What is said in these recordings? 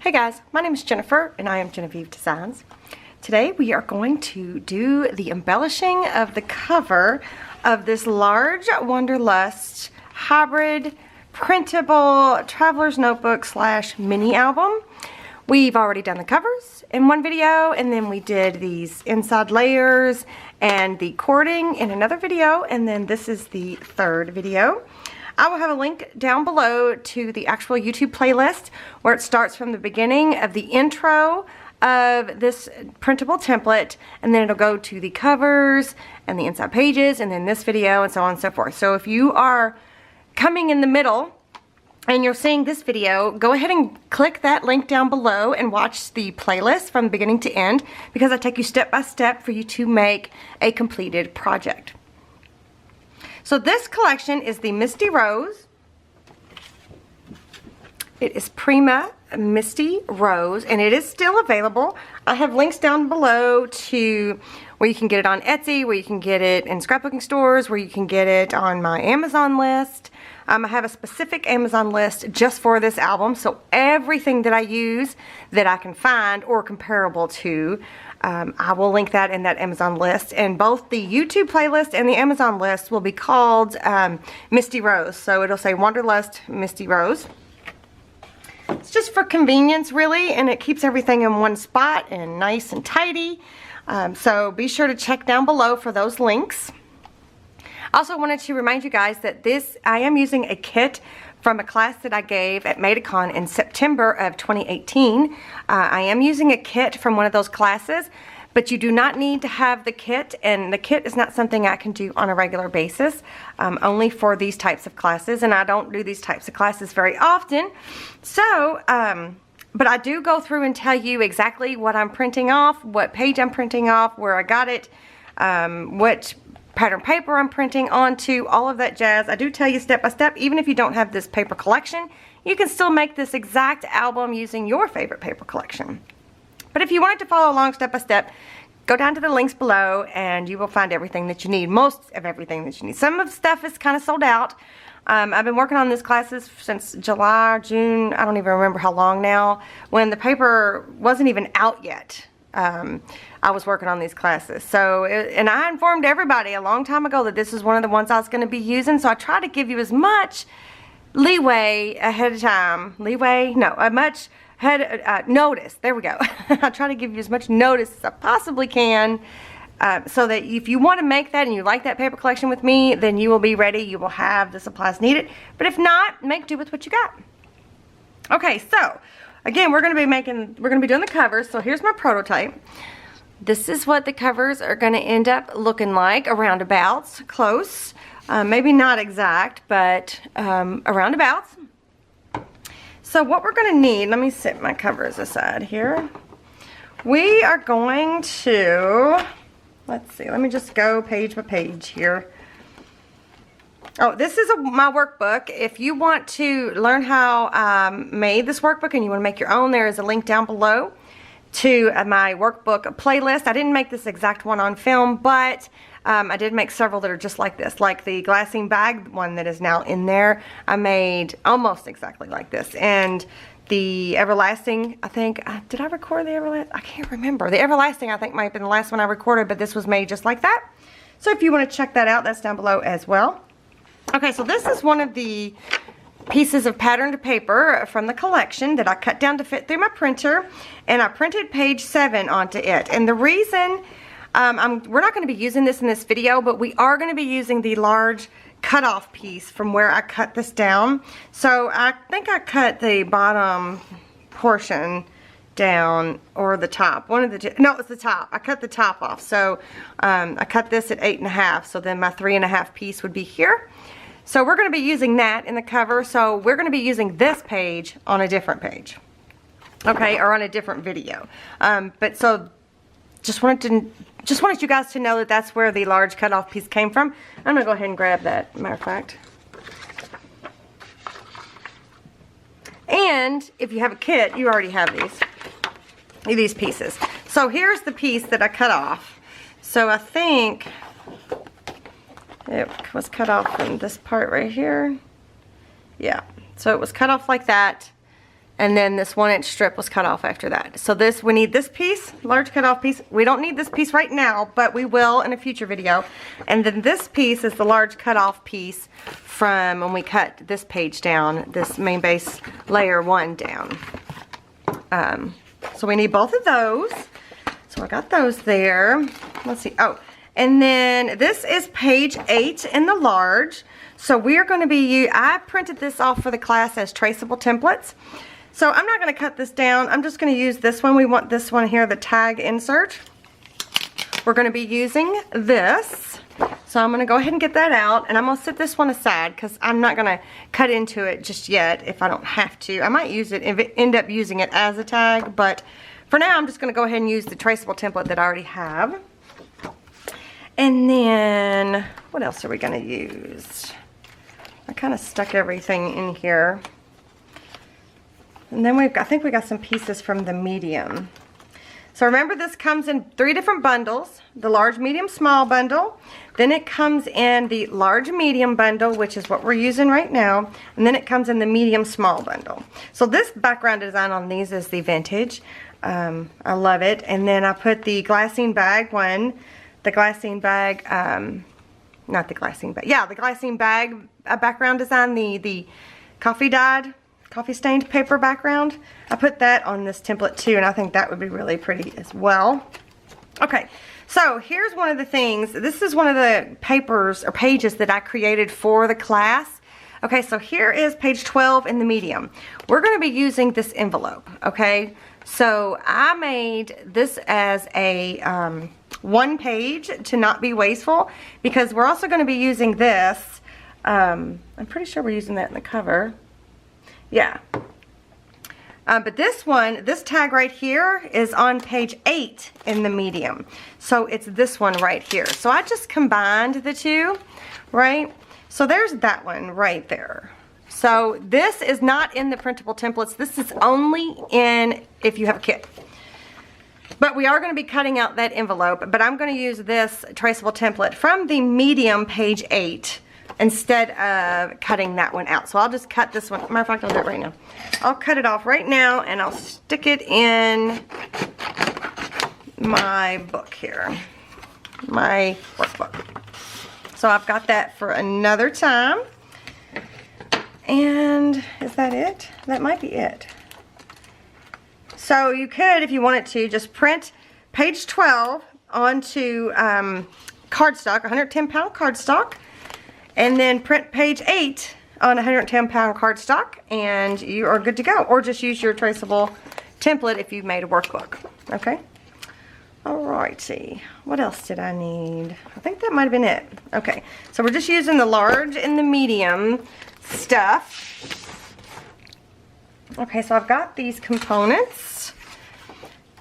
Hey guys, my name is Jennifer and I am Jenofeve Designs. Today we are going to do the embellishing of the cover of this Large Wanderlust hybrid printable traveler's notebook / mini album. We've already done the covers in one video, and then we did these inside layers and the cording in another video, and then this is the third video. I will have a link down below to the actual YouTube playlist where it starts from the beginning of the intro of this printable template, and then it'll go to the covers and the inside pages and then this video and so on and so forth. So if you are coming in the middle and you're seeing this video, go ahead and click that link down below and watch the playlist from beginning to end, because I take you step by step for you to make a completed project. So this collection is the Misty Rose. It is Prima Misty Rose, and it is still available. I have links down below to where you can get it on Etsy, where you can get it in scrapbooking stores, where you can get it on my Amazon list. I have a specific Amazon list just for this album, so everything that I use that I can find or comparable to, I will link that in that Amazon list. And both the YouTube playlist and the Amazon list will be called Misty Rose. So it'll say Wanderlust Misty Rose. It's just for convenience, really, and it keeps everything in one spot and nice and tidy. So be sure to check down below for those links. I also wanted to remind you guys that I am using a kit from a class that I gave at Madecon in September of 2018. I am using a kit from one of those classes, but you do not need to have the kit, and the kit is not something I can do on a regular basis, only for these types of classes, and I don't do these types of classes very often. So, but I do go through and tell you exactly what I'm printing off, what page I'm printing off, where I got it, what pattern paper I'm printing onto, all of that jazz. I do tell you step by step. Even if you don't have this paper collection, you can still make this exact album using your favorite paper collection. But if you wanted to follow along step by step, go down to the links below and you will find everything that you need, most of everything that you need. Some of the stuff is kind of sold out. I've been working on these classes since July, June, I don't even remember how long now, when the paper wasn't even out yet. I was working on these classes. So, and I informed everybody a long time ago that this is one of the ones I was going to be using, so I try to give you as much leeway ahead of time. Notice. There we go. I try to give you as much notice as I possibly can, so that if you want to make that and you like that paper collection with me, then you will be ready. You will have the supplies needed. But if not, make do with what you got. Okay, so again, we're going to be doing the covers. So here's my prototype. This is what the covers are going to end up looking like, around abouts, close. Maybe not exact, but around abouts. So what we're going to need, let me set my covers aside here. We are going to, let's see, let me just go page by page here. Oh, this is my workbook. If you want to learn how I made this workbook and you want to make your own, there is a link down below to my workbook playlist. I didn't make this exact one on film, but I did make several that are just like this, like the glassine bag one that is now in there. I made almost exactly like this. And the everlasting, I think, did I record the everlasting? I can't remember. The everlasting, I think, might have been the last one I recorded, but this was made just like that. So if you want to check that out, that's down below as well. Okay, so this is one of the pieces of patterned paper from the collection that I cut down to fit through my printer, and I printed page 7 onto it. And the reason, we're not going to be using this in this video, but we are going to be using the large cutoff piece from where I cut this down. So I think I cut the bottom portion down, or the top, one of the two. No, it's the top. I cut the top off. So I cut this at 8.5, so then my 3.5 piece would be here. So we're going to be using that in the cover. So we're going to be using this page on a different page, okay, or on a different video. But so just wanted you guys to know that that's where the large cutoff piece came from. I'm going to go ahead and grab that, matter of fact. And if you have a kit, you already have these pieces. So here's the piece that I cut off. So I think it was cut off in this part right here. Yeah, so it was cut off like that. and then this 1-inch strip was cut off after that. So this, we need this piece, large cut off piece. We don't need this piece right now, but we will in a future video. And then this piece is the large cut off piece from when we cut this page down, this main base layer 1 down. So we need both of those. So I got those there. Let's see. Oh, and then this is page 8 in the large. So we are going to be, I printed this off for the class as traceable templates. So I'm not going to cut this down. I'm just going to use this one. We want this one here, the tag insert. We're going to be using this. So I'm going to go ahead and get that out. And I'm going to set this one aside because I'm not going to cut into it just yet if I don't have to. I might use it, end up using it as a tag. But for now, I'm just going to go ahead and use the traceable template that I already have. And then, what else are we going to use? I kind of stuck everything in here. And then I think we got some pieces from the medium. So remember, this comes in 3 different bundles. The large, medium, small bundle. Then it comes in the large, medium bundle, which is what we're using right now. And then it comes in the medium, small bundle. So this background design on these is the vintage. I love it. And then I put the glassine bag one. The glassine bag, not the glassine bag. Yeah, the glassine bag background design, the coffee stained paper background. I put that on this template too, and I think that would be really pretty as well. Okay, so here's one of the things. This is one of the papers or pages that I created for the class. Okay, so here is page 12 in the medium. We're going to be using this envelope, okay? So I made this as a 1 page to not be wasteful, because we're also going to be using this. I'm pretty sure we're using that in the cover. Yeah. But this one, this tag right here is on page 8 in the medium. So it's this one right here. So I just combined the two, right? So there's that one right there. So this is not in the printable templates. This is only in if you have a kit. But we are going to be cutting out that envelope. But I'm going to use this traceable template from the medium page 8 instead of cutting that one out. So I'll just cut this one. Matter of fact, I'll do it right now. I'll cut it off right now and I'll stick it in my book here. My workbook. So I've got that for another time. And is that it? That might be it. So you could, if you wanted to, just print page 12 onto cardstock, 110-pound cardstock, and then print page 8 on 110-pound cardstock, and you are good to go. Or just use your traceable template if you've made a workbook. Okay? Alrighty. What else did I need? I think that might have been it. Okay. So we're just using the large and the medium stuff. Okay, so I've got these components,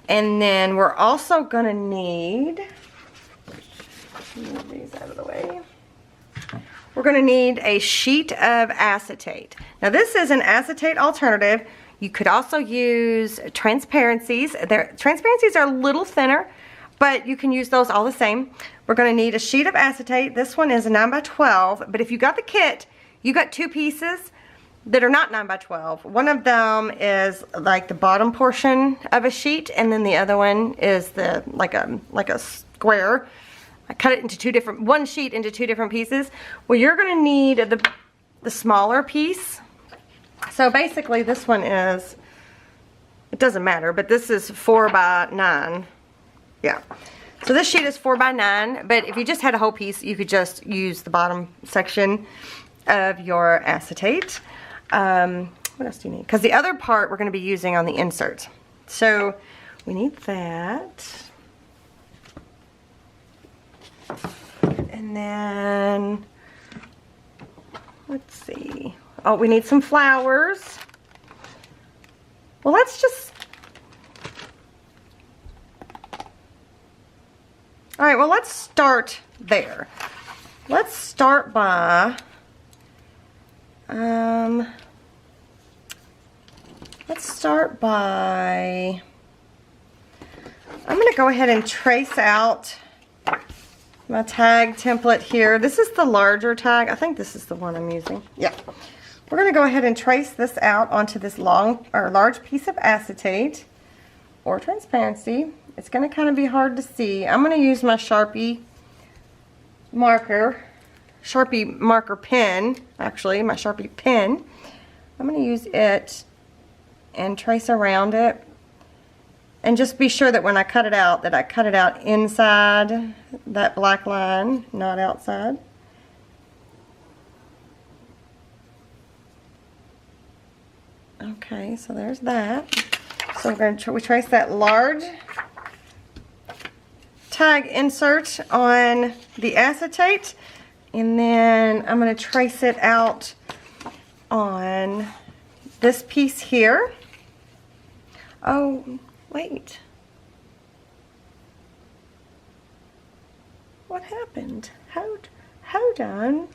and then we're also going to need, move these out of the way. We're going to need a sheet of acetate. Now this is an acetate alternative. You could also use transparencies. Transparencies are a little thinner, but you can use those all the same. We're going to need a sheet of acetate. This one is a 9x12, but if you got the kit, you got 2 pieces that are not 9x12. One of them is like the bottom portion of a sheet, and then the other one is the like a square. I cut it into one sheet into 2 different pieces. Well, you're going to need the smaller piece. So basically this one is, it doesn't matter, but this is 4x9. Yeah. So this sheet is 4x9, but if you just had a whole piece, you could just use the bottom section of your acetate. What else do you need? Because the other part we're going to be using on the insert. So we need that. And then, let's see. Oh, we need some flowers. Well, let's just, all right, well, let's start there. Let's start by, I'm going to go ahead and trace out my tag template here. This is the larger tag. I think this is the one I'm using. Yeah. we're going to go ahead and trace this out onto this large piece of acetate or transparency. It's going to kind of be hard to see. I'm going to use my Sharpie marker pen, actually, my Sharpie pen. I'm going to use it and trace around it. And just be sure that when I cut it out, that I cut it out inside that black line, not outside. Okay, so there's that. So we're going to trace that large tag insert on the acetate, and then I'm going to trace it out on this piece here. Oh, wait. What happened? Hold on.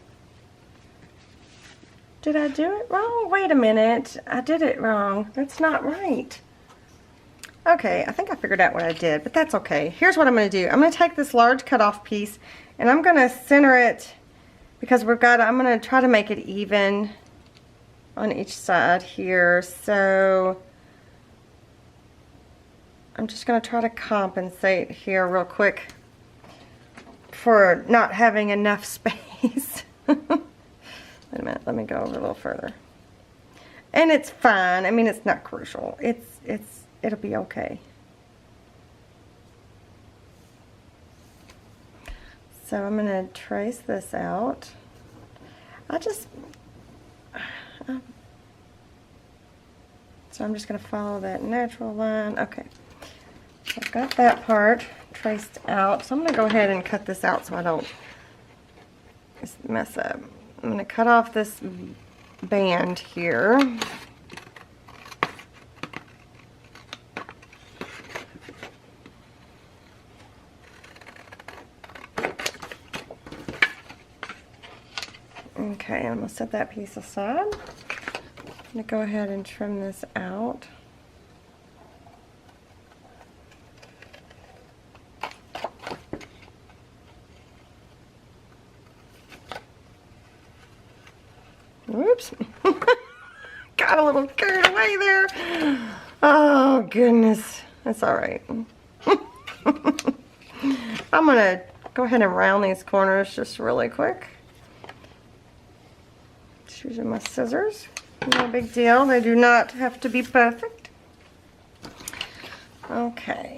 Did I do it wrong? Wait a minute. I did it wrong. That's not right. Okay, I think I figured out what I did, but that's okay. Here's what I'm going to do. I'm going to take this large cutoff piece and I'm going to center it because I'm going to try to make it even on each side here. So I'm just going to try to compensate here real quick for not having enough space. Wait a minute, let me go over a little further. And it's fine. I mean, it's not crucial. It'll be okay. So I'm going to trace this out. So I'm just going to follow that natural line. Okay. So I've got that part traced out. So I'm going to go ahead and cut this out so I don't mess up. I'm going to cut off this band here. Okay, I'm going to set that piece aside. I'm going to go ahead and trim this out. Whoops. Got a little carried away there. Oh, goodness. That's all right. I'm going to go ahead and round these corners just really quick. Just using my scissors. No big deal. They do not have to be perfect. Okay.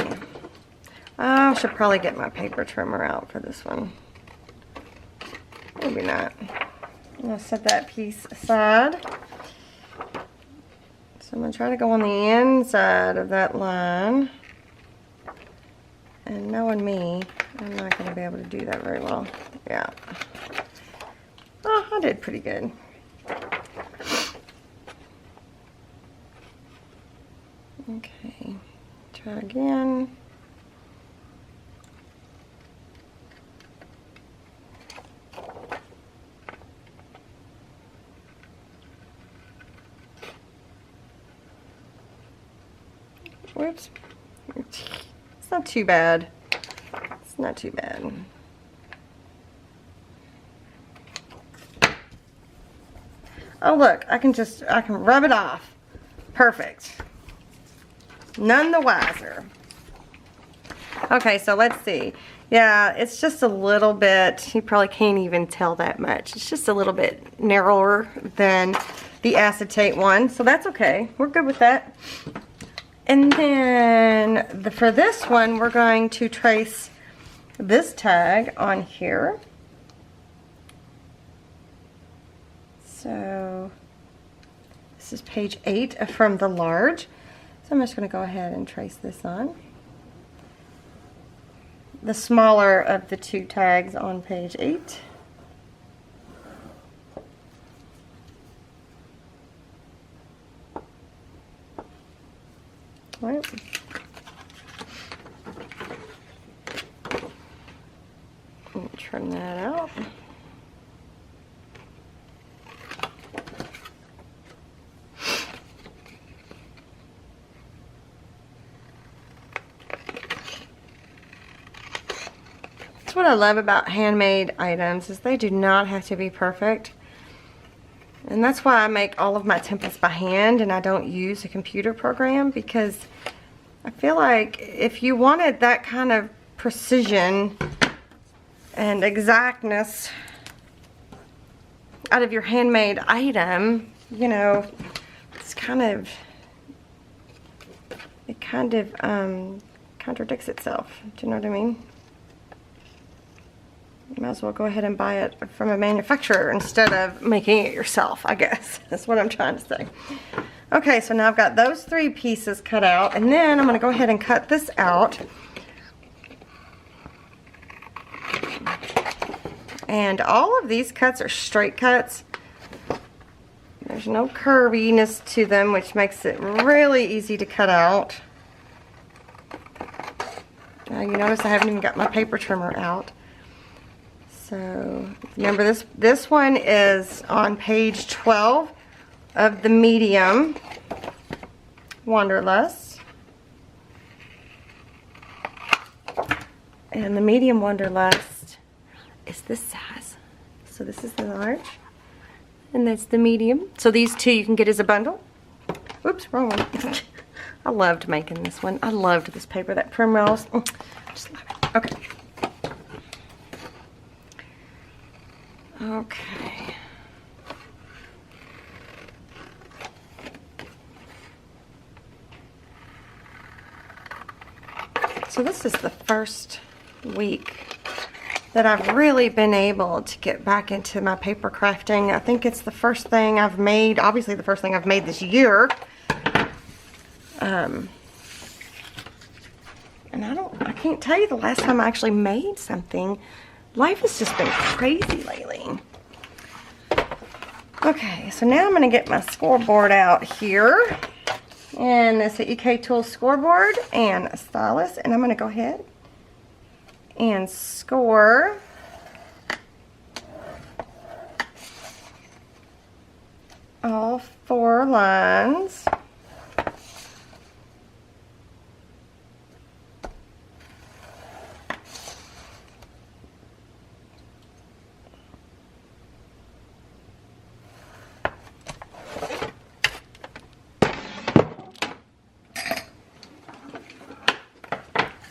I should probably get my paper trimmer out for this one. Maybe not. I'm going to set that piece aside. So I'm going to try to go on the inside of that line. And knowing me, I'm not going to be able to do that very well. Yeah. Oh, I did pretty good. Okay. Try again. Whoops. It's not too bad. It's not too bad. Oh look, I can rub it off. Perfect. None the wiser. Okay, so let's see. Yeah, it's just a little bit, you probably can't even tell that much. It's just a little bit narrower than the acetate one, so that's okay. We're good with that. And then for this one, we're going to trace this tag on here. So this is page 8 from the large. So I'm just going to go ahead and trace this on. The smaller of the two tags on page 8. Right. Trim that out. That's what I love about handmade items, is they do not have to be perfect. And that's why I make all of my templates by hand and I don't use a computer program, because I feel like if you wanted that kind of precision and exactness out of your handmade item, you know, it's kind of, it kind of contradicts itself. Do you know what I mean? You might as well go ahead and buy it from a manufacturer instead of making it yourself, I guess. That's what I'm trying to say. Okay, so now I've got those 3 pieces cut out, and then I'm going to go ahead and cut this out. And all of these cuts are straight cuts. There's no curviness to them, which makes it really easy to cut out. Now you notice I haven't even got my paper trimmer out. So remember, this one is on page 12 of the medium Wanderlust. And the medium Wanderlust is this size. So this is the large. And that's the medium. So these 2 you can get as a bundle. Oops, wrong one. I loved making this one. I loved this paper, that Primrose. Just love it. Okay. Okay. So this is the first week that I've really been able to get back into my paper crafting. I think it's the first thing I've made, obviously the first thing I've made this year. And I can't tell you the last time I actually made something. Life has just been crazy lately. Okay, so now I'm going to get my scoreboard out here. And it's the EK Tools scoreboard and a stylus. And I'm going to go ahead and score all 4 lines.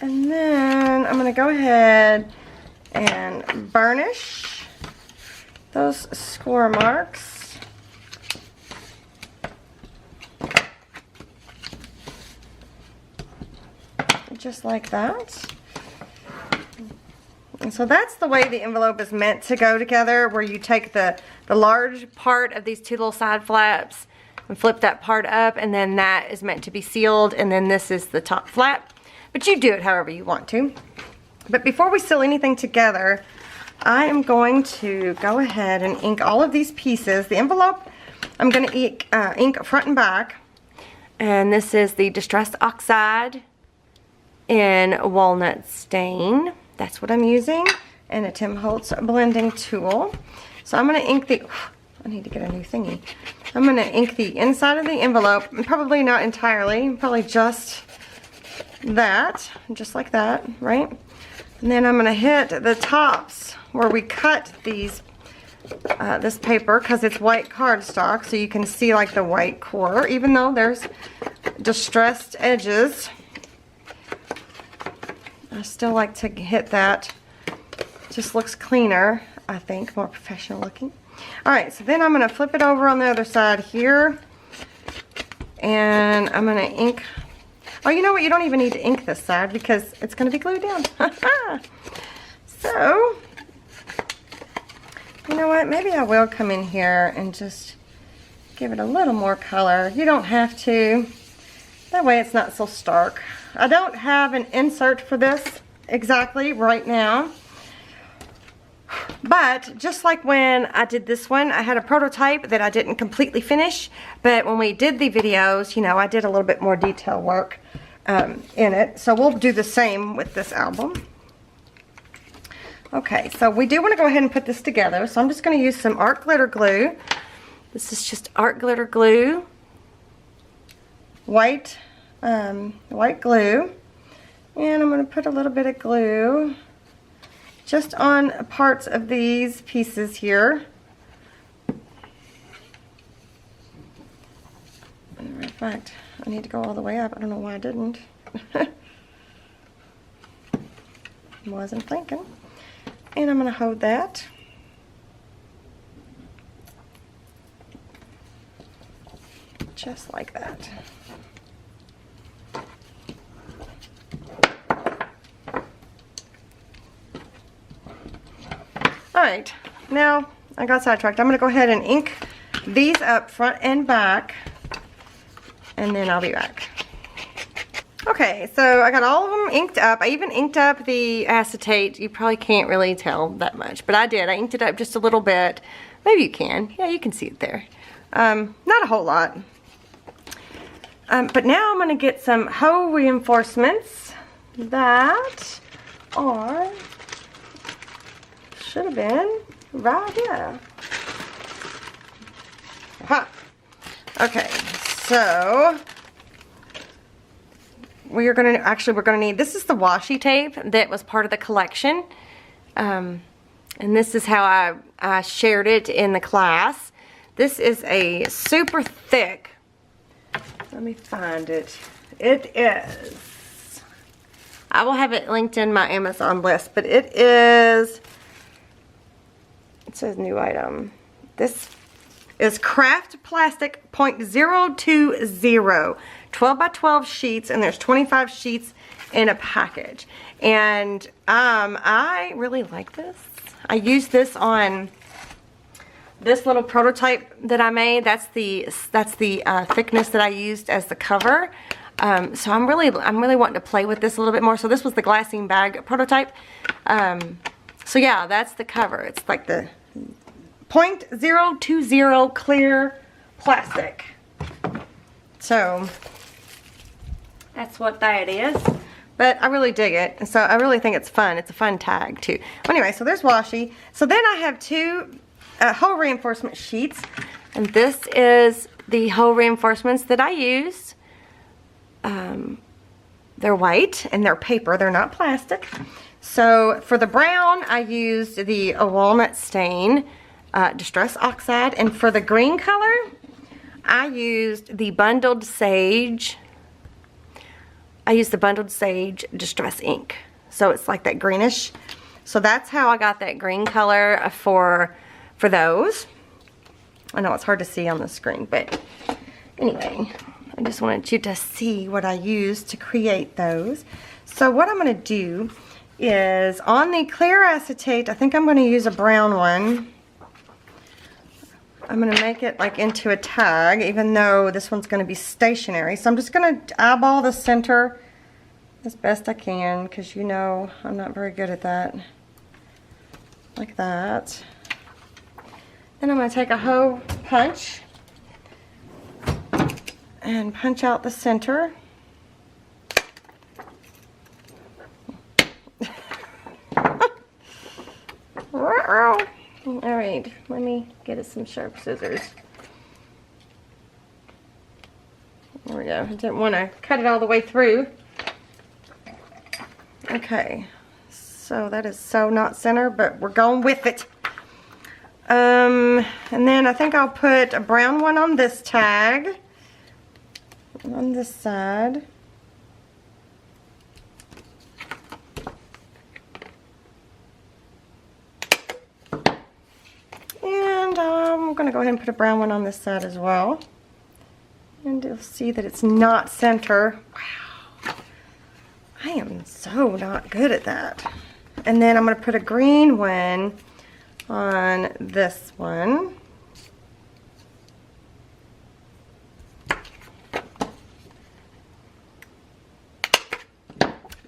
And then I'm going to go ahead and burnish those score marks. Just like that. And so that's the way the envelope is meant to go together, where you take the large part of these 2 little side flaps and flip that part up, and then that is meant to be sealed, and then this is the top flap. But you do it however you want to. But before we seal anything together, I am going to go ahead and ink all of these pieces. The envelope, I'm going to ink front and back. And this is the Distressed Oxide in Walnut Stain. That's what I'm using. And a Tim Holtz blending tool. So I'm going to ink the... I need to get a new thingy. I'm going to ink the inside of the envelope. Probably not entirely. Probably just that. Just like that, right? And then I'm going to hit the tops where we cut these this paper, because it's white cardstock, so you can see like the white core, even though there's distressed edges. I still like to hit that. Just looks cleaner, I think, more professional looking. Alright, so then I'm going to flip it over on the other side here, and I'm going to ink. Oh, you know what? You don't even need to ink this side because it's going to be glued down. So, you know what? Maybe I will come in here and just give it a little more color. You don't have to. That way it's not so stark. I don't have an insert for this exactly right now. But just like when I did this one, I had a prototype that I didn't completely finish. But when we did the videos, you know, I did a little bit more detail work in it. So we'll do the same with this album. Okay, so we do want to go ahead and put this together. So I'm just going to use some art glitter glue. This is just art glitter glue. White glue. And I'm going to put a little bit of glue just on parts of these pieces here. fact, I need to go all the way up. I don't know why I didn't. Wasn't thinking. And I'm going to hold that. Just like that. Alright, now I got sidetracked. I'm going to go ahead and ink these up front and back, and then I'll be back. Okay, so I got all of them inked up. I even inked up the acetate. You probably can't really tell that much, but I did. I inked it up just a little bit. Maybe you can. Yeah, you can see it there. Not a whole lot. But now I'm going to get some hoe reinforcements that are, should have been right here. Aha. Okay, so we're going to need, this is the washi tape that was part of the collection. And this is how I shared it in the class. This is a super thick, let me find it. It is, I will have it linked in my Amazon list, but it is, it says new item. This is Craft Plastic .020, 12 by 12 sheets, and there's 25 sheets in a package. And I really like this. I used this on this little prototype that I made. That's the thickness that I used as the cover. So I'm really wanting to play with this a little bit more. So this was the glassine bag prototype. So yeah, that's the cover. It's like the .020 clear plastic. So that's what that is. But I really dig it. And so I really think it's fun. It's a fun tag too. Anyway, so there's washi. So then I have two hoe reinforcement sheets. And this is the hoe reinforcements that I used. They're white and they're paper. They're not plastic. So for the brown, I used the walnut stain Distress Oxide. And for the green color, I used the Bundled Sage. I used the Bundled Sage Distress Ink. So it's like that greenish. So that's how I got that green color for those. I know it's hard to see on the screen, but anyway, I just wanted you to see what I used to create those. So what I'm going to do is on the clear acetate, I think I'm going to use a brown one. I'm going to make it like into a tag, even though this one's going to be stationary. So I'm just going to eyeball the center as best I can, because you know I'm not very good at that. Like that. Then I'm going to take a hoe punch and punch out the center. Alright, let me get us some sharp scissors. There we go. I didn't want to cut it all the way through. Okay, so that is so not center, but we're going with it. And then I think I'll put a brown one on this tag, on this side. And I'm going to go ahead and put a brown one on this side as well. And you'll see that it's not center. Wow. I am so not good at that. And then I'm going to put a green one on this one.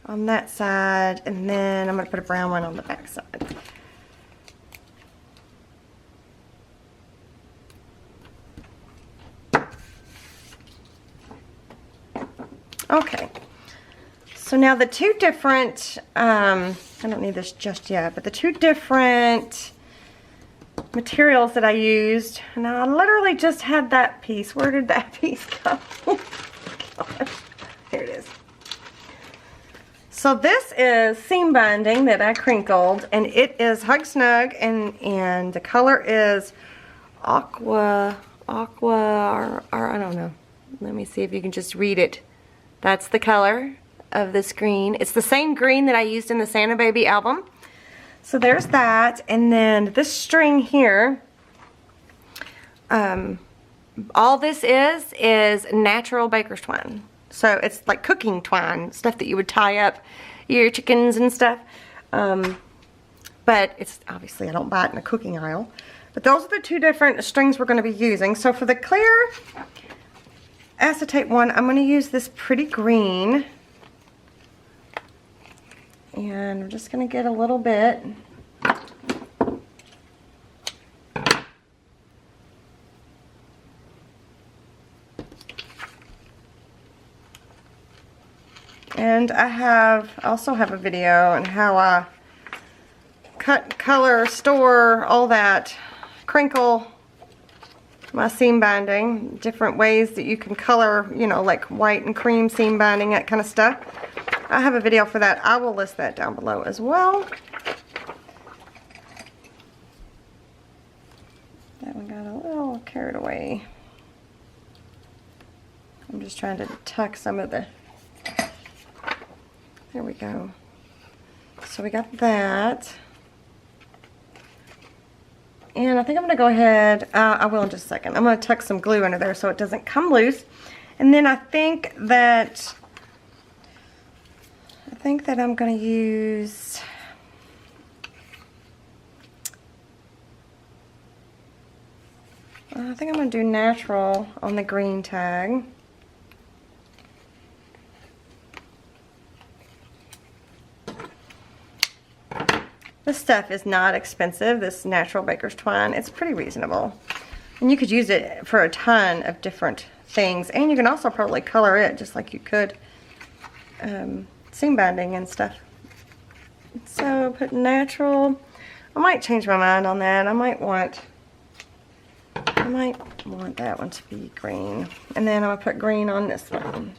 On that side, and then I'm going to put a brown one on the back side. Okay, so now the two different, I don't need this just yet, but the two different materials that I used, and I literally just had that piece. Where did that piece go? Here it is. So this is seam binding that I crinkled, and it is Hug Snug, and the color is aqua, or I don't know. Let me see if you can just read it. That's the color of this green. It's the same green that I used in the Santa Baby album. So there's that. And then this string here, all this is natural baker's twine. So it's like cooking twine, stuff that you would tie up your chickens and stuff. But it's obviously, I don't buy it in the cooking aisle. But those are the two different strings we're going to be using. So for the clear acetate one, I'm going to use this pretty green. And I'm just going to get a little bit. And I also have a video on how I cut, color, store, all that, crinkle my seam binding, different ways that you can color, you know, like white and cream seam binding, that kind of stuff. I have a video for that. I will list that down below as well. That one got a little carried away. I'm just trying to tuck some of the, there we go. So we got that. And I think I'm going to go ahead, I will in just a second. I'm going to tuck some glue under there so it doesn't come loose. And then I think that I'm going to use, I think I'm going to do natural on the green tag. This stuff is not expensive, this natural baker's twine. It's pretty reasonable. And you could use it for a ton of different things. And you can also probably color it just like you could seam binding and stuff. So put natural. I might change my mind on that. I might want that one to be green. And then I'm going to put green on this one.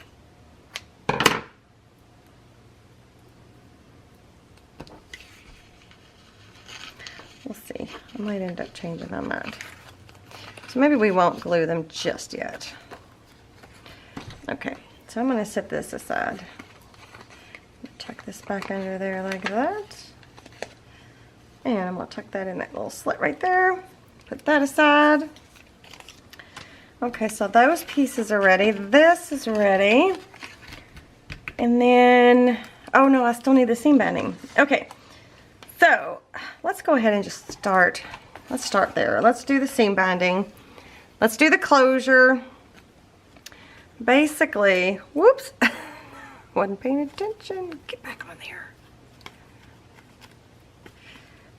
We'll see. I might end up changing my mind. So maybe we won't glue them just yet. Okay, so I'm going to set this aside. Tuck this back under there like that. And I'm going to tuck that in that little slit right there. Put that aside. Okay, so those pieces are ready. This is ready. And then, oh no, I still need the seam binding. Okay. So, let's go ahead and just start. Let's start there. Let's do the seam binding. Let's do the closure. Basically, whoops, wasn't paying attention. Get back on there.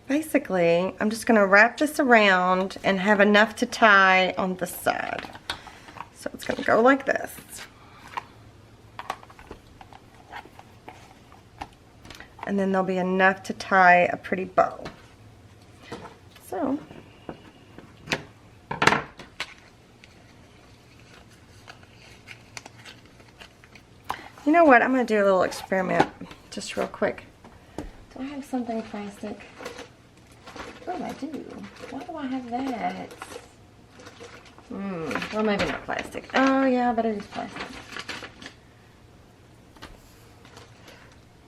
Basically, I'm just going to wrap this around and have enough to tie on the side. So it's going to go like this. And then there'll be enough to tie a pretty bow. So, you know what? I'm going to do a little experiment just real quick. Do I have something plastic? Oh, I do. Why do I have that? Well, maybe not plastic. Oh, yeah, but it is plastic.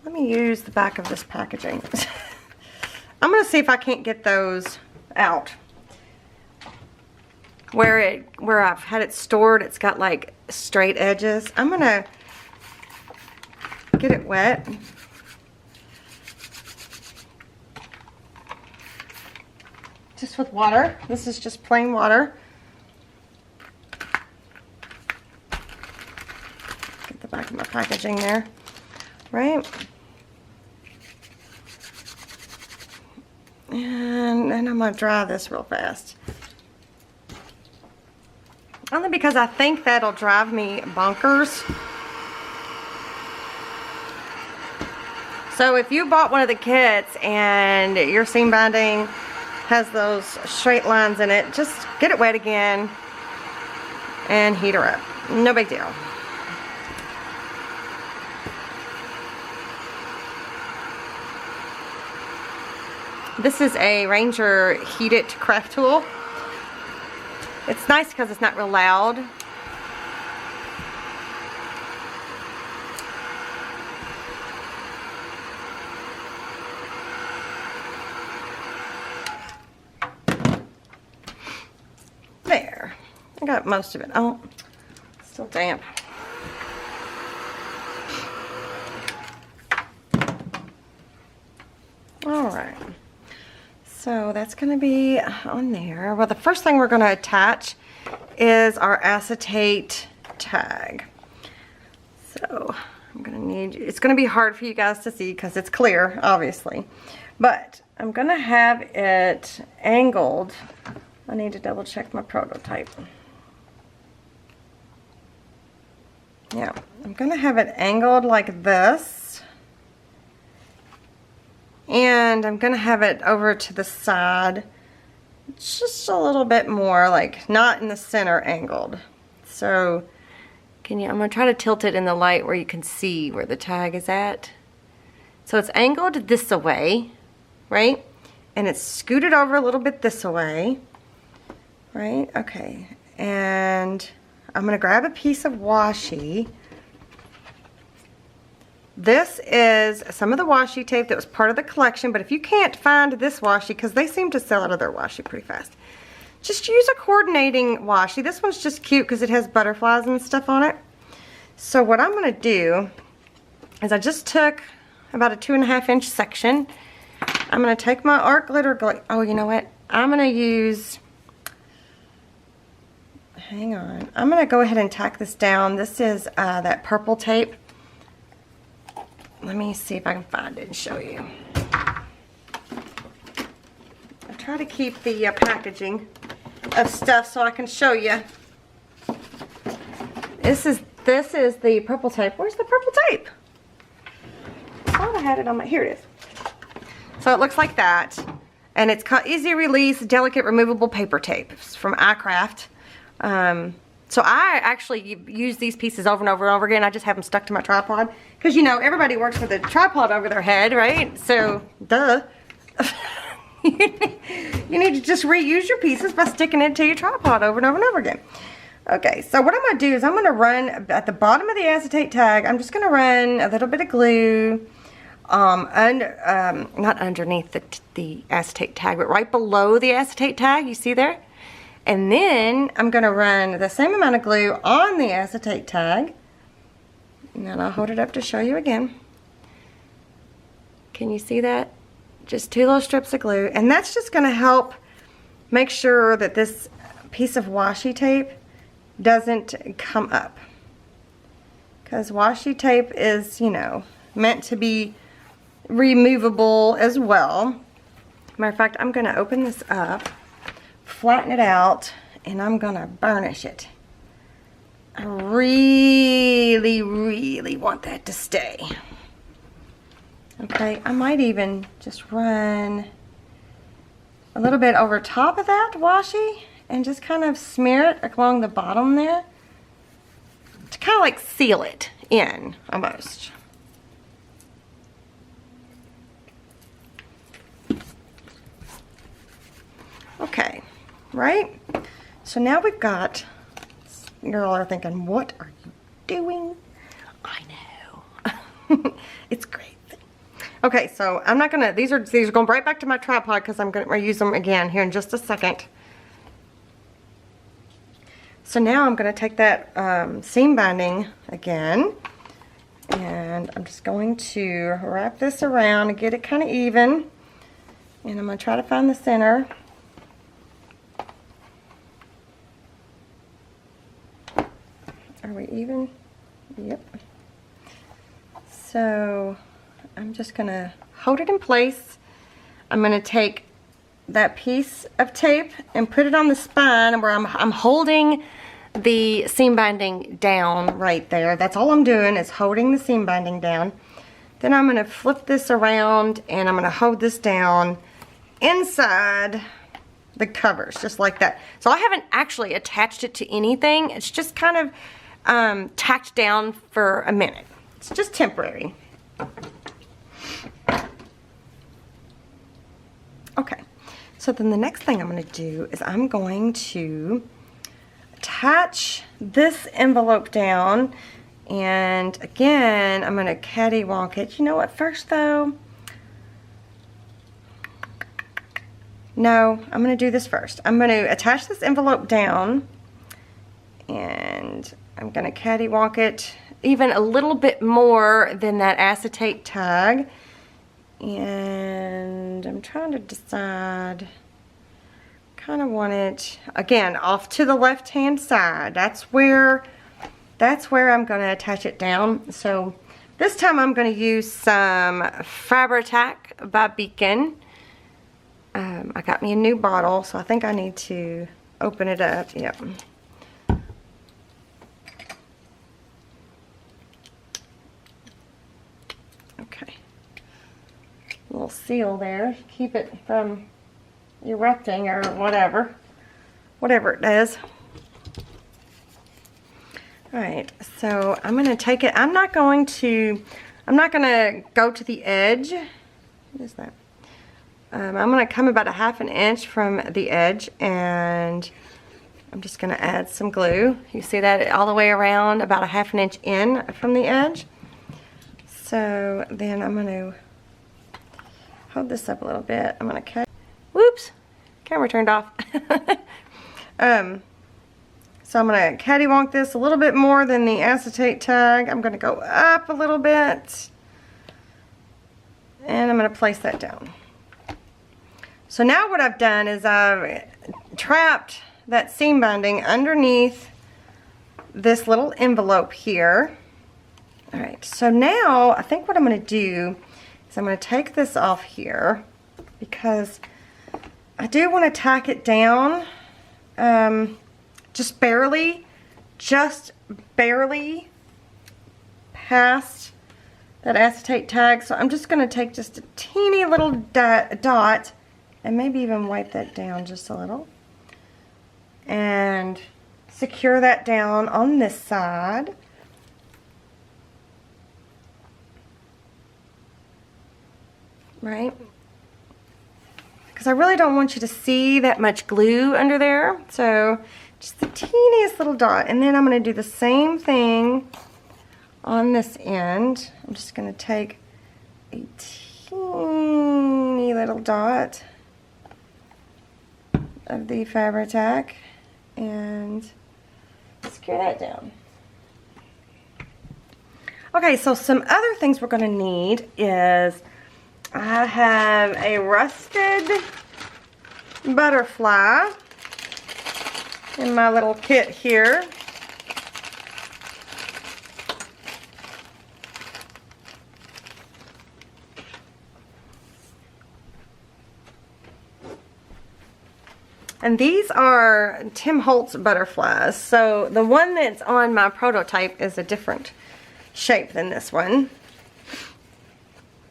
Let me use the back of this packaging. I'm going to see if I can't get those out. Where I've had it stored, it's got like straight edges. I'm going to get it wet. Just with water. This is just plain water. Get the back of my packaging there. Right? And then I'm going to dry this real fast. Only because I think that'll drive me bonkers. So if you bought one of the kits and your seam binding has those straight lines in it, just get it wet again and heat her up. No big deal. This is a Ranger heated craft tool. It's nice because it's not real loud. got most of it. Oh, it's still damp. Alright, so that's going to be on there. Well, the first thing we're going to attach is our acetate tag. So I'm going to need, it's going to be hard for you guys to see because it's clear, obviously. But I'm going to have it angled. I need to double check my prototype. Yeah, I'm going to have it angled like this. And I'm going to have it over to the side just a little bit more, like not in the center angled. So I'm going to try to tilt it in the light where you can see where the tag is at. So it's angled this way, right? And it's scooted over a little bit this way, right? Okay. And I'm going to grab a piece of washi. This is some of the washi tape that was part of the collection, but if you can't find this washi, because they seem to sell out of their washi pretty fast, just use a coordinating washi. This one's just cute because it has butterflies and stuff on it. So what I'm going to do is I just took about a 2.5 inch section. I'm going to take my art glitter glue. Oh, you know what? I'm going to use, hang on. I'm going to go ahead and tack this down. This is that purple tape. Let me see if I can find it and show you. I try to keep the packaging of stuff so I can show you. This is the purple tape. Where's the purple tape? I thought I had it on my, here it is. So it looks like that. And it's called Easy Release Delicate Removable Paper Tape. It's from iCraft. So I actually use these pieces over and over and over again. I just have them stuck to my tripod. Because, you know, everybody works with a tripod over their head, right? So, duh. You need to just reuse your pieces by sticking it to your tripod over and over and over again. Okay, so what I'm going to do is I'm going to run at the bottom of the acetate tag, I'm just going to run a little bit of glue, not underneath the acetate tag, but right below the acetate tag, you see there? And then I'm going to run the same amount of glue on the acetate tag. And then I'll hold it up to show you again. Can you see that? Just 2 little strips of glue. And that's just going to help make sure that this piece of washi tape doesn't come up. Because washi tape is, you know, meant to be removable as well. Matter of fact, I'm going to open this up, flatten it out, and I'm going to burnish it. I really, really want that to stay. Okay, I might even just run a little bit over top of that washi and just kind of smear it along the bottom there to kind of like seal it in almost. Okay, right? So now we've got, you all are thinking, what are you doing? I know. It's great. Okay, so I'm not gonna, these are going right back to my tripod because I'm gonna use them again here in just a second. So now I'm gonna take that seam binding again, and I'm just going to wrap this around and get it kind of even, and I'm gonna try to find the center. Are we even? Yep. So I'm just going to hold it in place. I'm going to take that piece of tape and put it on the spine where I'm holding the seam binding down right there. That's all I'm doing is holding the seam binding down. Then I'm going to flip this around and I'm going to hold this down inside the covers just like that. So I haven't actually attached it to anything. It's just kind of tacked down for a minute. It's just temporary. Okay, so then the next thing I'm going to do is I'm going to attach this envelope down, and again I'm going to cattywonk it. You know what, first though, no, I'm going to do this first. I'm going to attach this envelope down, And I'm gonna cattywampus it even a little bit more than that acetate tag. And I'm trying to decide, kind of want it, again, off to the left-hand side. That's where I'm gonna attach it down. So this time I'm gonna use some Fabri-Tac by Beacon. I got me a new bottle, so I think I need to open it up. Yep. Okay. Little seal there. Keep it from erupting or whatever it does. Alright, so I'm going to take it. I'm not going to go to the edge. What is that? I'm going to come about a ½ inch from the edge, and I'm just going to add some glue. You see that all the way around, about a ½ inch in from the edge. So then I'm going to hold this up a little bit. I'm going to cut. Whoops, camera turned off. So I'm going to cattywampus this a little bit more than the acetate tag. I'm going to go up a little bit, and I'm going to place that down. So now what I've done is I've trapped that seam binding underneath this little envelope here. Alright, so now I think what I'm going to do is I'm going to take this off here, because I do want to tack it down just barely past that acetate tag. So I'm just going to take just a teeny little dot and maybe even wipe that down just a little and secure that down on this side. Right? Because I really don't want you to see that much glue under there. So just the teeniest little dot. And then I'm going to do the same thing on this end. I'm just going to take a teeny little dot of the Fabri-Tac and secure that down. Okay, so some other things we're going to need is I have a rusted butterfly in my little kit here. And these are Tim Holtz butterflies. So the one that's on my prototype is a different shape than this one.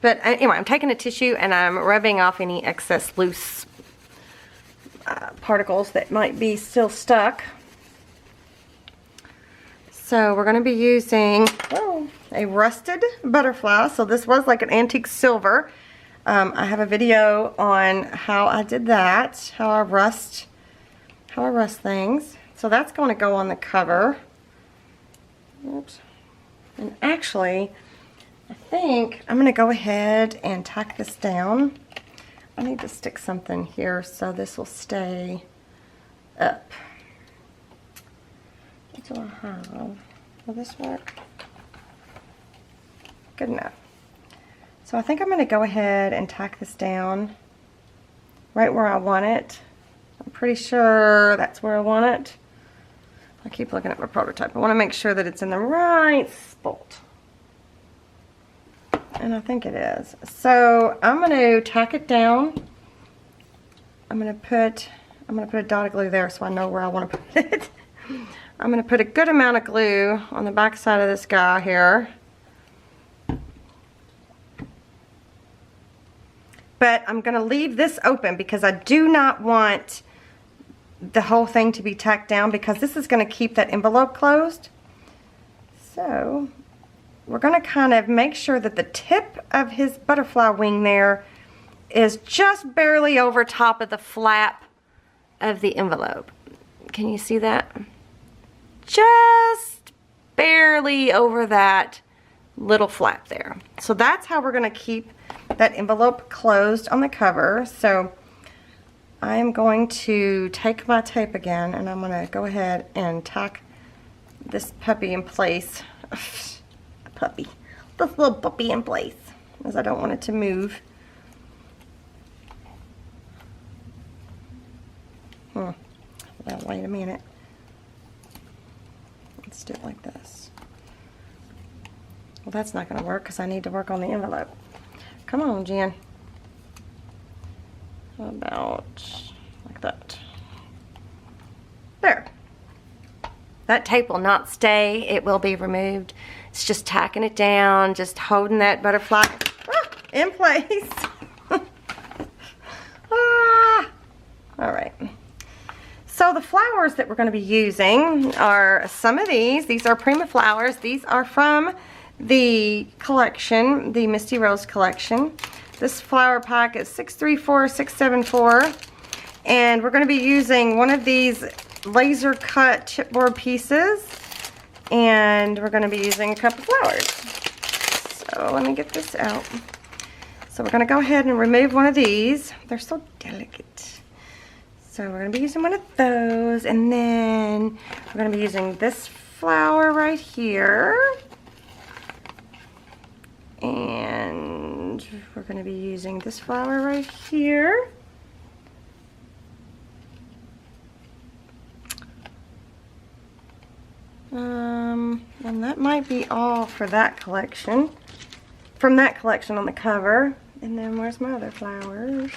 But anyway, I'm taking a tissue and I'm rubbing off any excess loose particles that might be still stuck. So we're going to be using a rusted butterfly. So this was like an antique silver. I have a video on how I did that, how I rust things. So that's going to go on the cover. Oops. And actually, I think I'm going to go ahead and tack this down. I need to stick something here so this will stay up. What do I have? Will this work? Good enough. So I think I'm going to go ahead and tack this down right where I want it. I'm pretty sure that's where I want it. I keep looking at my prototype. I want to make sure that it's in the right spot. And I think it is. So I'm going to tack it down. I'm going to put a dot of glue there so I know where I want to put it. I'm going to put a good amount of glue on the back side of this guy here. But I'm going to leave this open because I do not want the whole thing to be tacked down, because this is going to keep that envelope closed. So we're going to kind of make sure that the tip of his butterfly wing there is just barely over top of the flap of the envelope. Can you see that? Just barely over that little flap there. So that's how we're going to keep that envelope closed on the cover. So I'm going to take my tape again and I'm going to go ahead and tack this puppy in place. A puppy. This little puppy in place, as I don't want it to move. Well, wait a minute. Let's do it like this. Well, that's not going to work because I need to work on the envelope. Come on, Jen. How about like that? There. That tape will not stay. It will be removed. It's just tacking it down, just holding that butterfly in place. All right. So the flowers that we're going to be using are some of these. These are Prima flowers. These are from the collection, the Misty Rose collection. This flower pack is 634674, and we're going to be using one of these laser cut chipboard pieces, and we're going to be using a cup of flowers. So let me get this out. So we're going to go ahead and remove one of these. They're so delicate. So we're going to be using one of those, and then we're going to be using this flower right here. And we're going to be using this flower right here. And that might be all for that collection. From that collection on the cover. And then where's my other flowers?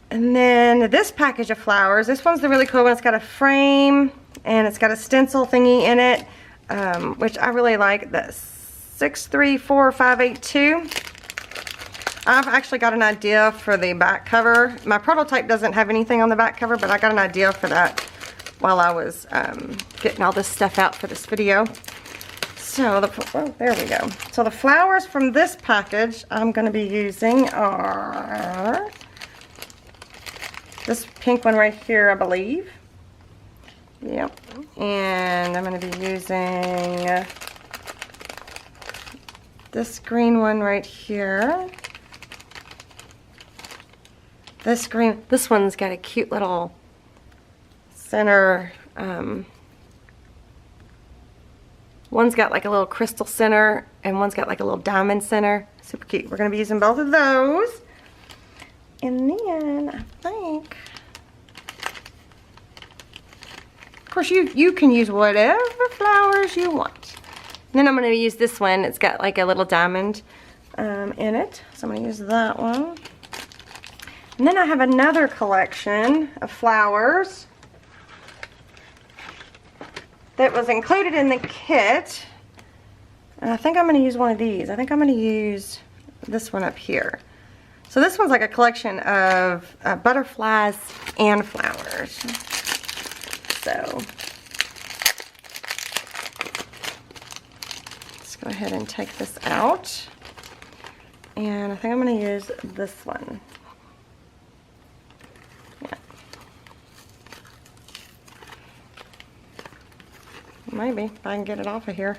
And then this package of flowers. This one's the really cool one. It's got a frame and it's got a stencil thingy in it, which I really like. This 634582. I've actually got an idea for the back cover. My prototype doesn't have anything on the back cover, but I got an idea for that while I was getting all this stuff out for this video. So, there we go. So the flowers from this package I'm going to be using are this pink one right here, I believe. Yep. And I'm going to be using this green one right here. This green, this one's got a cute little center. One's got like a little crystal center and one's got like a little diamond center. Super cute. We're going to be using both of those. And then I think, of course, you can use whatever flowers you want. And then I'm going to use this one. It's got like a little diamond in it. So I'm going to use that one. And then I have another collection of flowers that was included in the kit. And I think I'm going to use one of these. I think I'm going to use this one up here. So this one's like a collection of butterflies and flowers. So let's go ahead and take this out. And I think I'm going to use this one. Maybe, if I can get it off of here.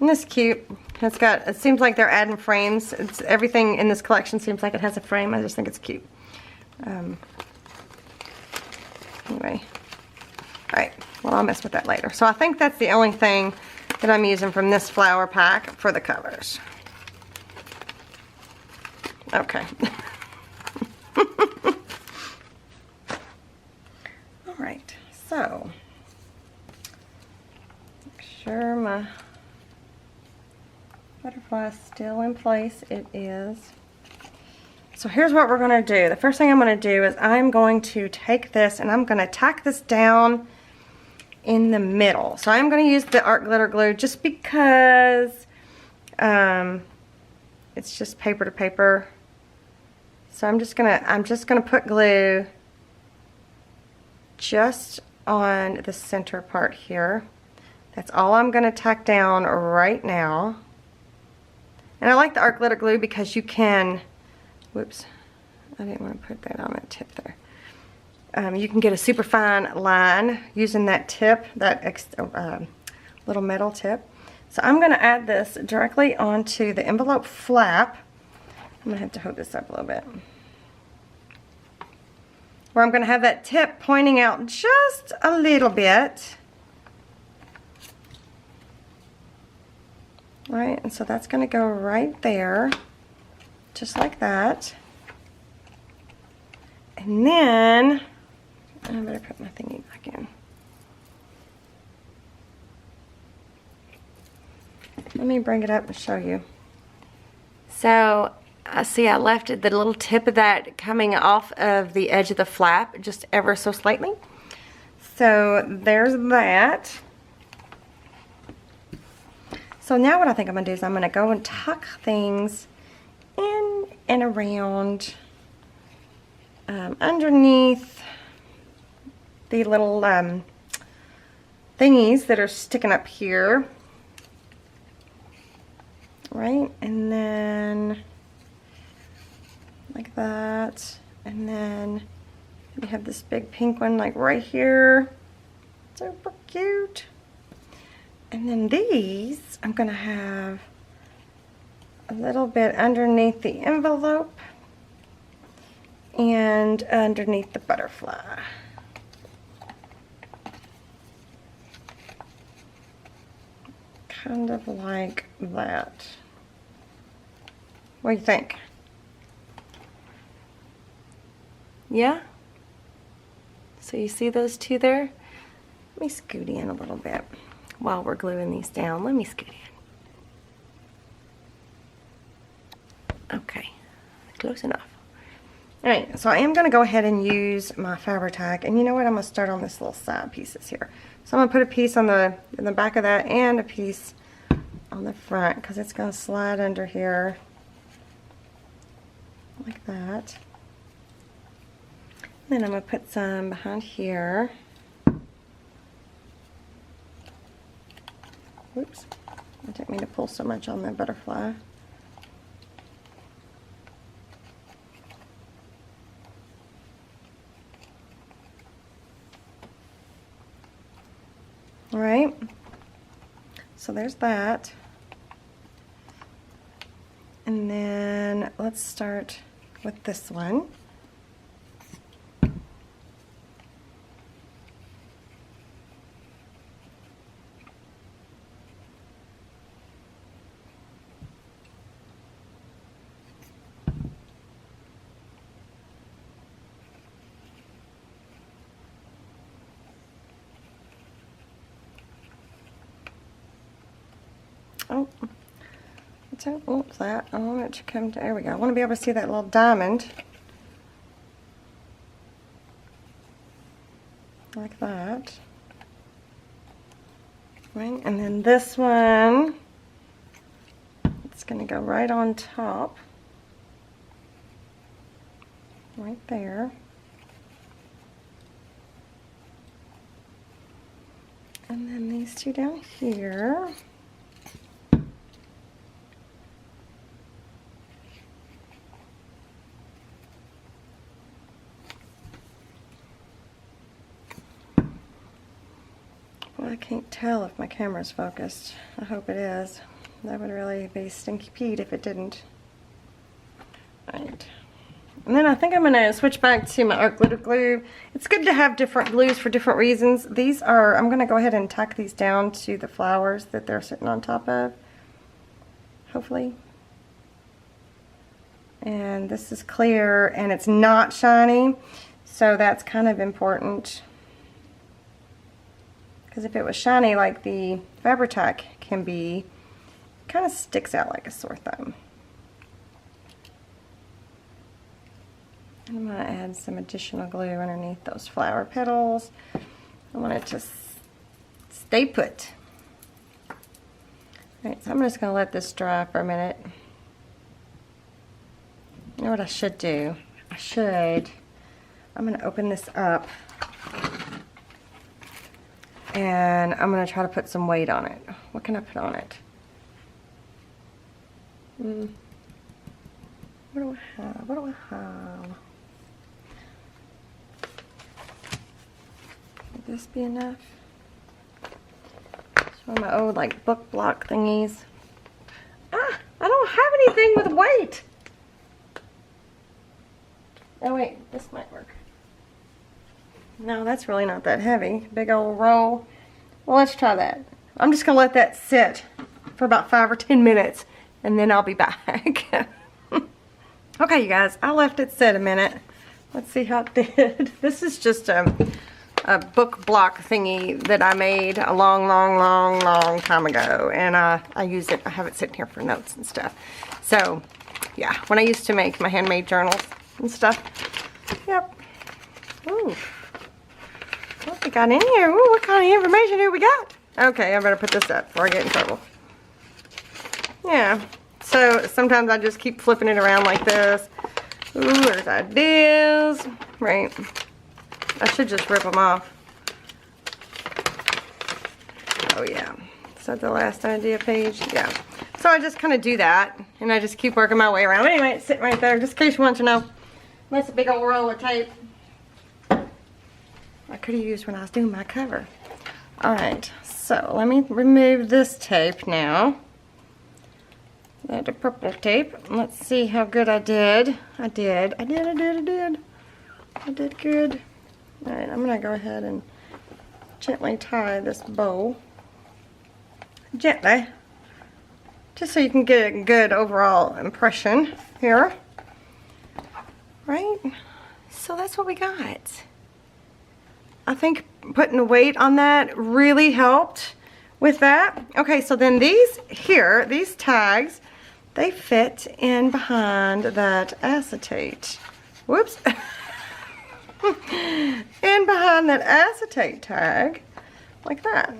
And this is cute. It's got, it seems like they're adding frames. It's everything in this collection seems like it has a frame. I just think it's cute. Anyway. Alright, well I'll mess with that later. So I think that's the only thing that I'm using from this flower pack for the covers. Okay. Alright, so sure my butterfly is still in place. It is. So here's what we're going to do. The first thing I'm going to do is I'm going to take this and I'm going to tack this down in the middle. So I'm going to use the art glitter glue just because it's just paper to paper. So I'm just gonna put glue just on the center part here. That's all I'm going to tack down right now. And I like the art glitter glue because you can, whoops, I didn't want to put that on that tip there. You can get a super fine line using that tip, that little metal tip. So I'm going to add this directly onto the envelope flap. I'm going to have to hold this up a little bit. Where I'm going to have that tip pointing out just a little bit. Right, and so that's going to go right there, just like that. And then, I better put my thingy back in. Let me bring it up and show you. So, see, I left the little tip of that coming off of the edge of the flap, just ever so slightly. So, there's that. So now what I think I'm going to do is I'm going to go and tuck things in and around underneath the little thingies that are sticking up here. Right, and then like that, and then we have this big pink one like right here. Super cute. And then these, I'm going to have a little bit underneath the envelope and underneath the butterfly. Kind of like that. What do you think? Yeah? So you see those two there? Let me scoot in a little bit while we're gluing these down. Let me scoot in. Okay, close enough. Alright, so I am going to go ahead and use my Fabri-Tac, and you know what? I'm going to start on this little side pieces here. So I'm going to put a piece on in the back of that and a piece on the front because it's going to slide under here like that. Then I'm going to put some behind here. Oops, I didn't mean to pull so much on the butterfly. Alright, so there's that. And then let's start with this one. Oh, don't want that. I want it to come to, there we go. I want to be able to see that little diamond. Like that. Right, and then this one, it's going to go right on top. Right there. And then these two down here. I can't tell if my camera's focused. I hope it is. That would really be stinky Pete if it didn't. Right. And then I think I'm going to switch back to my art glitter glue. It's good to have different glues for different reasons. These are, I'm going to go ahead and tack these down to the flowers that they're sitting on top of. Hopefully. And this is clear and it's not shiny. So that's kind of important. Because if it was shiny like the Fabri-Tac can be, it kind of sticks out like a sore thumb. And I'm going to add some additional glue underneath those flower petals. I want it to stay put. Alright, so I'm just going to let this dry for a minute. You know what I should do? I'm going to open this up. And I'm going to try to put some weight on it. What can I put on it? What do I have? What do I have? Would this be enough? It's one of my old like book block thingies. Ah! I don't have anything with weight! Oh wait, this might work. No, that's really not that heavy. Big old roll. Well, let's try that. I'm just going to let that sit for about 5 or 10 minutes, and then I'll be back. Okay, you guys, I left it set a minute. Let's see how it did. This is just a book block thingy that I made a long time ago, and I use it. I have it sitting here for notes and stuff. So yeah, when I used to make my handmade journals and stuff. Yep. Ooh, what we got in here? Ooh, what kind of information do we got? Okay, I better put this up before I get in trouble. Yeah, so sometimes I just keep flipping it around like this. Ooh, there's ideas. Right. I should just rip them off. Oh yeah. Is that the last idea page? Yeah. So I just kind of do that, and I just keep working my way around. Anyway, it's sitting right there, just in case you want to know. That's a big old roll of tape I could have used when I was doing my cover. Alright, so let me remove this tape now. The purple tape. Let's see how good I did. I did good. Alright, I'm going to go ahead and gently tie this bow. Gently. Just so you can get a good overall impression here. Right? So that's what we got. I think putting the weight on that really helped with that. Okay, so then these here, these tags, they fit in behind that acetate. Whoops. In behind that acetate tag, like that.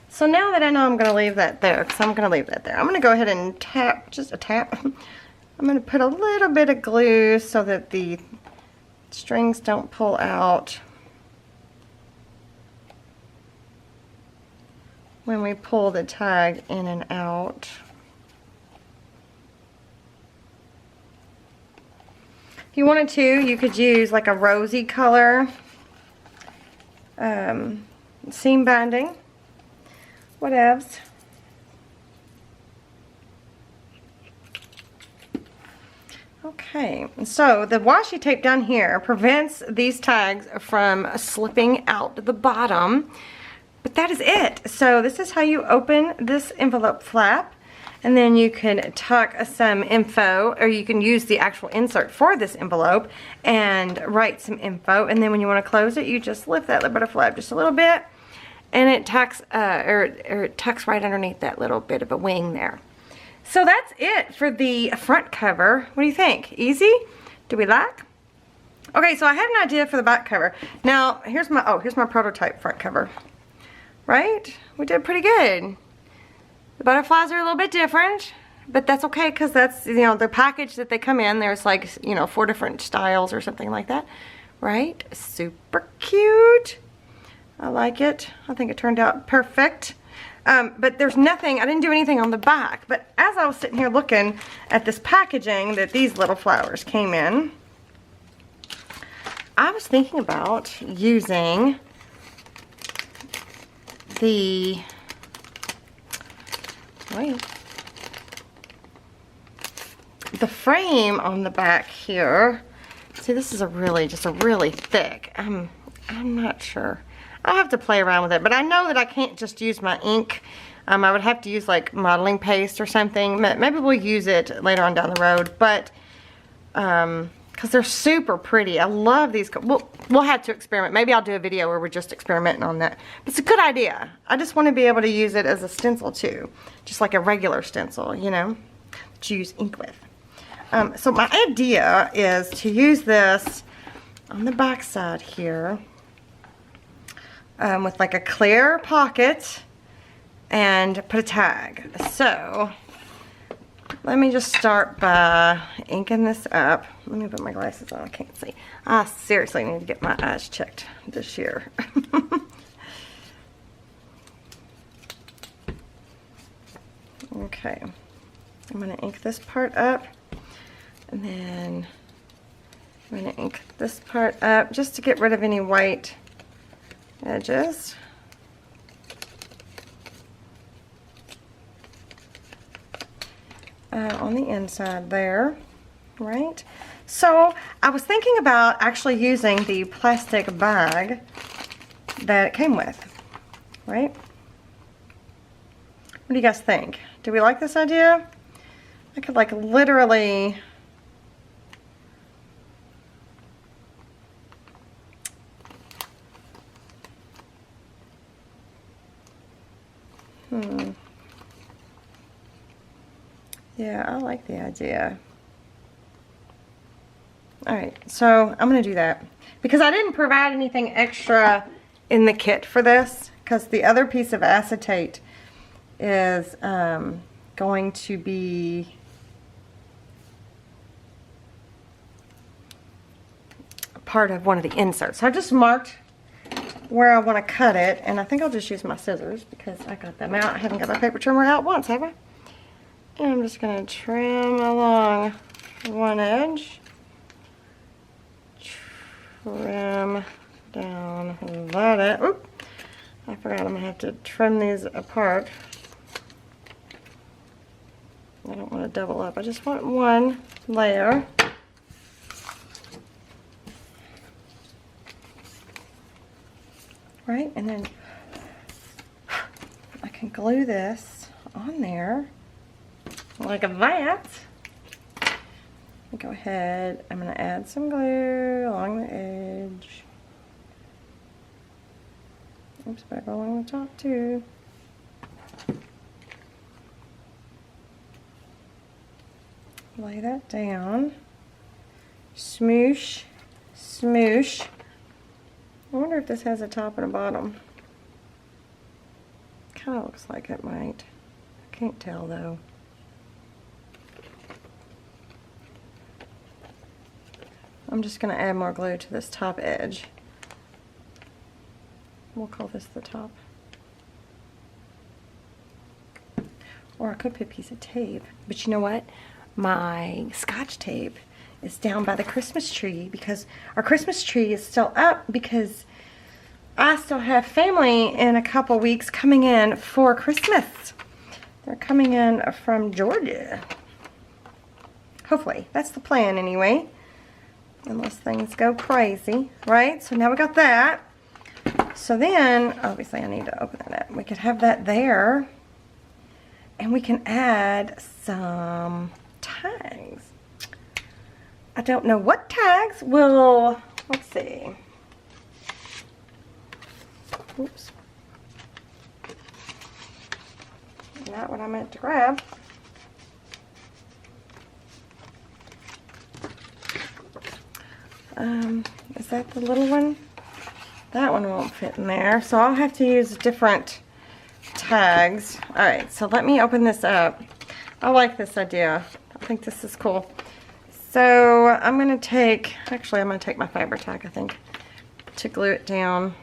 So now that I know I'm going to leave that there, because I'm going to leave that there, I'm going to go ahead and tap, just a tap. I'm going to put a little bit of glue so that the strings don't pull out when we pull the tag in and out. If you wanted to, you could use like a rosy color seam binding, whatevs. Okay, so the washi tape down here prevents these tags from slipping out the bottom, but that is it. So this is how you open this envelope flap, and then you can tuck some info, or you can use the actual insert for this envelope and write some info, and then when you want to close it, you just lift that little flap just a little bit, and it tucks, it tucks right underneath that little bit of a wing there. So that's it for the front cover. What do you think? Easy? Do we like? Okay, so I had an idea for the back cover. Now, here's my prototype front cover. Right? We did pretty good. The butterflies are a little bit different, but that's okay because that's, you know, the package that they come in. There's like, you know, 4 different styles or something like that. Right? Super cute. I like it. I think it turned out perfect. But there's nothing, I didn't do anything on the back, but as I was sitting here looking at this packaging that these little flowers came in, I was thinking about using the, the frame on the back here. See, this is just a really thick, I'm not sure. I'll have to play around with it, but I know that I can't just use my ink. I would have to use like modeling paste or something. Maybe we'll use it later on down the road, but because they're super pretty. I love these. We'll have to experiment. Maybe I'll do a video where we're just experimenting on that. But it's a good idea. I just want to be able to use it as a stencil too, just like a regular stencil, you know, to use ink with. So my idea is to use this on the back side here. With like a clear pocket and put a tag. So let me just start by inking this up. Let me put my glasses on, I can't see. I seriously need to get my eyes checked this year. Okay, I'm gonna ink this part up, and then I'm gonna ink this part up just to get rid of any white edges. On the inside there, right? So I was thinking about actually using the plastic bag that it came with, right? do you guys think? Do we like this idea? I could like literally yeah, I like the idea. Alright, so I'm going to do that. Because I didn't provide anything extra in the kit for this. Because the other piece of acetate is going to be part of one of the inserts. So I just marked where I want to cut it. And I think I'll just use my scissors because I got them out. I haven't got my paper trimmer out once, have I? And I'm just going to trim along one edge. Trim down that edge. Oop! I forgot I'm going to have to trim these apart. I don't want to double up. I just want one layer. Right? And then I can glue this on there. Like that. Go ahead, I'm going to add some glue along the edge. Oops, better go along the top too. Lay that down. Smoosh, smoosh. I wonder if this has a top and a bottom. Kind of looks like it might. I can't tell though. I'm just going to add more glue to this top edge. We'll call this the top. Or I could put a piece of tape. But you know what? My Scotch tape is down by the Christmas tree because our Christmas tree is still up because I still have family in a couple weeks coming in for Christmas. They're coming in from Georgia. Hopefully. That's the plan anyway. Unless things go crazy, right? So now we got that. So then, obviously I need to open that up. We could have that there. And we can add some tags. I don't know what tags will, let's see. Oops. Not what I meant to grab. Is that the little one? That one won't fit in there, so I'll have to use different tags. Alright, so let me open this up. I like this idea. I think this is cool. So I'm going to take, actually I'm going to take my fiber tag, I think, to glue it down.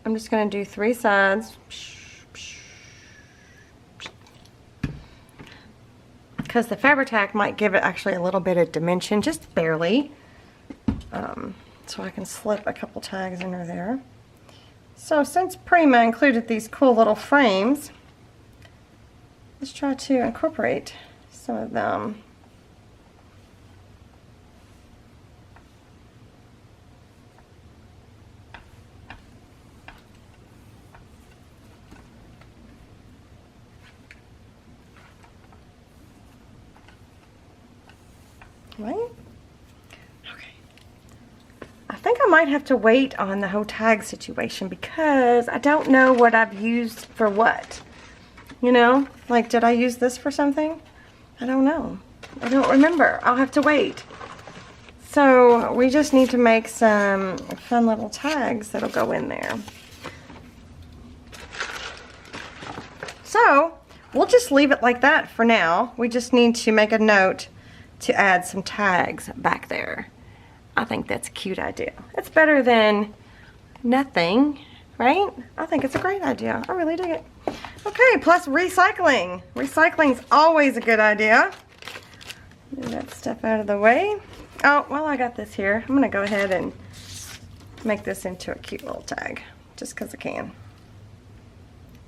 I'm just going to do 3 sides. Because the fabric tack might give it actually a little bit of dimension, just barely. So I can slip a couple tags in there. So since Prima included these cool little frames, let's try to incorporate some of them. Right? Okay. I think I might have to wait on the whole tag situation because I don't know what I've used for what. You know? Like, did I use this for something? I don't know. I don't remember. I'll have to wait. So, we just need to make some fun little tags that'll go in there. So, we'll just leave it like that for now. We just need to make a note to add some tags back there. I think that's a cute idea. It's better than nothing, right? I think it's a great idea. I really dig it. Okay, plus recycling. Recycling's always a good idea. Move that stuff out of the way. Oh, while I got this here, I'm gonna go ahead and make this into a cute little tag, just because I can.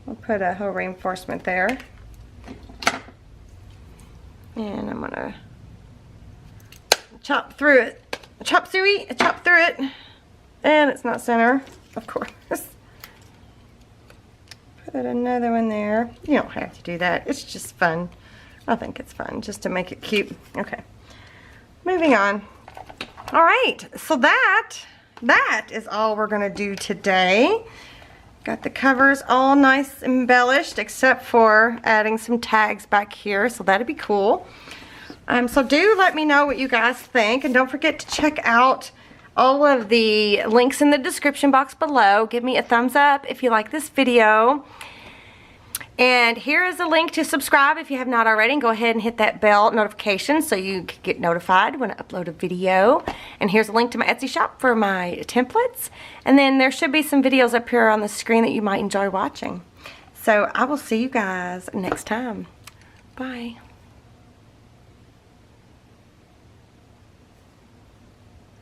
I'll put a whole reinforcement there. And I'm gonna chop through it. Chop suey, chop through it. And it's not center, of course. Put Put another one there. You don't have to do that. It's just fun. I think it's fun just to make it cute. Okay. Moving on. All right. So that is all we're going to do today. Got the covers all nice embellished except for adding some tags back here. So that'd be cool. So do let me know what you guys think. And don't forget to check out all of the links in the description box below. Give me a thumbs up if you like this video. And here is a link to subscribe if you have not already. And go ahead and hit that bell notification so you can get notified when I upload a video. And here's a link to my Etsy shop for my templates. And then there should be some videos up here on the screen that you might enjoy watching. So I will see you guys next time. Bye.